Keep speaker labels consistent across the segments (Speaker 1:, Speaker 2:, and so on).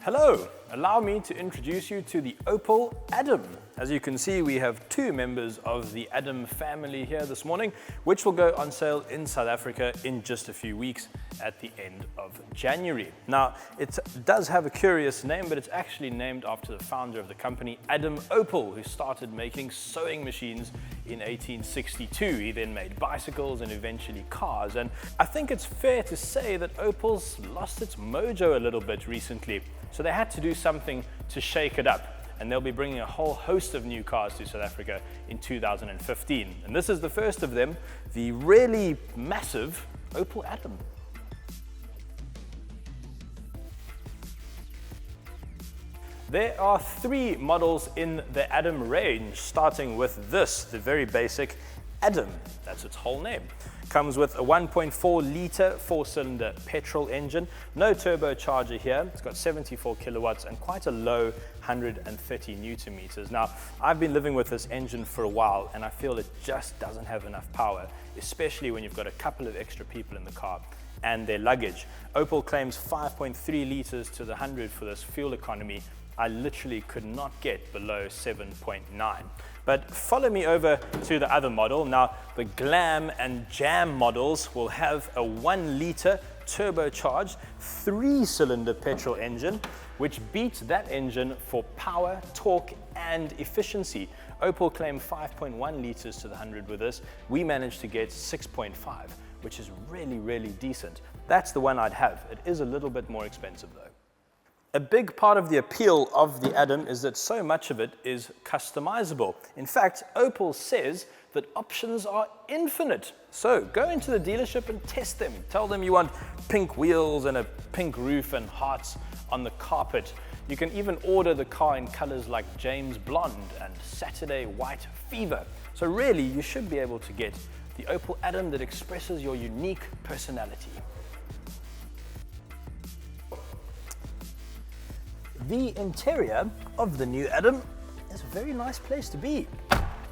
Speaker 1: Hello, allow me to introduce you to the Opel Adam. As you can see, we have two members of the Adam family here this morning, which will go on sale in South Africa in just a few weeks at the end of January. Now, it does have a curious name, but it's actually named after the founder of the company, Adam Opel, who started making sewing machines in 1862. He then made bicycles and eventually cars. And I think it's fair to say that Opel's lost its mojo a little bit recently. So they had to do something to shake it up. And they'll be bringing a whole host of new cars to South Africa in 2015. And this is the first of them, the really massive Opel Adam. There are three models in the Adam range, starting with this, the very basic Adam. That's its whole name. Comes with a 1.4 litre four-cylinder petrol engine, no turbocharger here. It's got 74 kilowatts and quite a low 130 newton meters. Now, I've been living with this engine for a while and I feel it just doesn't have enough power, especially when you've got a couple of extra people in the car and their luggage. Opel claims 5.3 litres to the 100 for this fuel economy. I literally could not get below 7.9. But follow me over to the other model. Now, the Glam and Jam models will have a 1 litre turbocharged 3-cylinder petrol engine, which beats that engine for power, torque, and efficiency. Opel claimed 5.1 litres to the 100 with this. We managed to get 6.5, which is really, really decent. That's the one I'd have. It is a little bit more expensive though. A big part of the appeal of the Adam is that so much of it is customizable. In fact, Opel says that options are infinite. So go into the dealership and test them. Tell them you want pink wheels and a pink roof and hearts on the carpet. You can even order the car in colors like James Blonde and Saturday White Fever. So really, you should be able to get the Opel Adam that expresses your unique personality. The interior of the new Adam is a very nice place to be.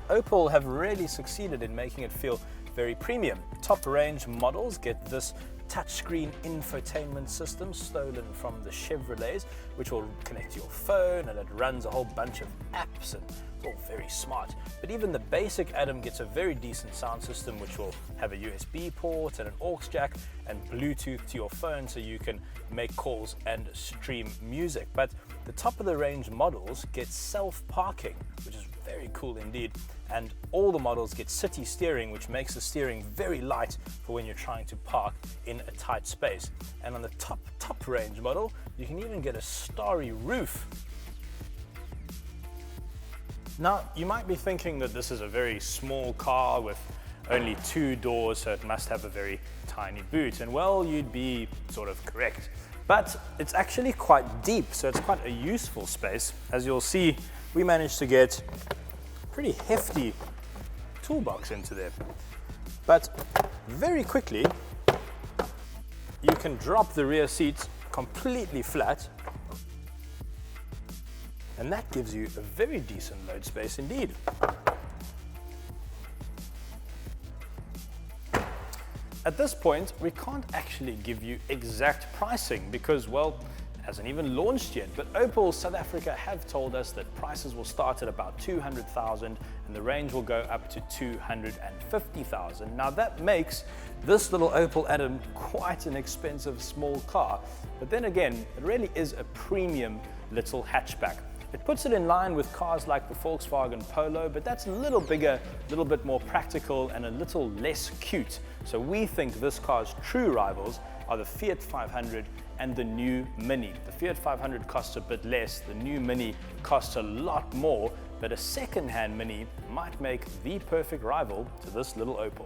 Speaker 1: Opel have really succeeded in making it feel very premium. Top range models get this touchscreen infotainment system stolen from the Chevrolets, which will connect to your phone and it runs a whole bunch of apps and it's all very smart. But even the basic Adam gets a very decent sound system, which will have a USB port and an aux jack and Bluetooth to your phone so you can make calls and stream music. But the top of the range models get self-parking, which is very cool indeed. And all the models get city steering, which makes the steering very light for when you're trying to park in a tight space. And on the top range model, you can even get a starry roof. Now, you might be thinking that this is a very small car with only 2 doors, so it must have a very tiny boot. And well, you'd be sort of correct. But it's actually quite deep, so it's quite a useful space. As you'll see, we managed to get a pretty hefty toolbox into there. But very quickly, you can drop the rear seats completely flat, and that gives you a very decent load space indeed. At this point, we can't actually give you exact pricing because, well, it hasn't even launched yet. But Opel South Africa have told us that prices will start at about 200,000 and the range will go up to 250,000. Now that makes this little Opel Adam quite an expensive small car. But then again, it really is a premium little hatchback. It puts it in line with cars like the Volkswagen Polo, but that's a little bigger, a little bit more practical and a little less cute. So we think this car's true rivals are the Fiat 500 and the new Mini. The Fiat 500 costs a bit less, the new Mini costs a lot more, but a second-hand Mini might make the perfect rival to this little Opel.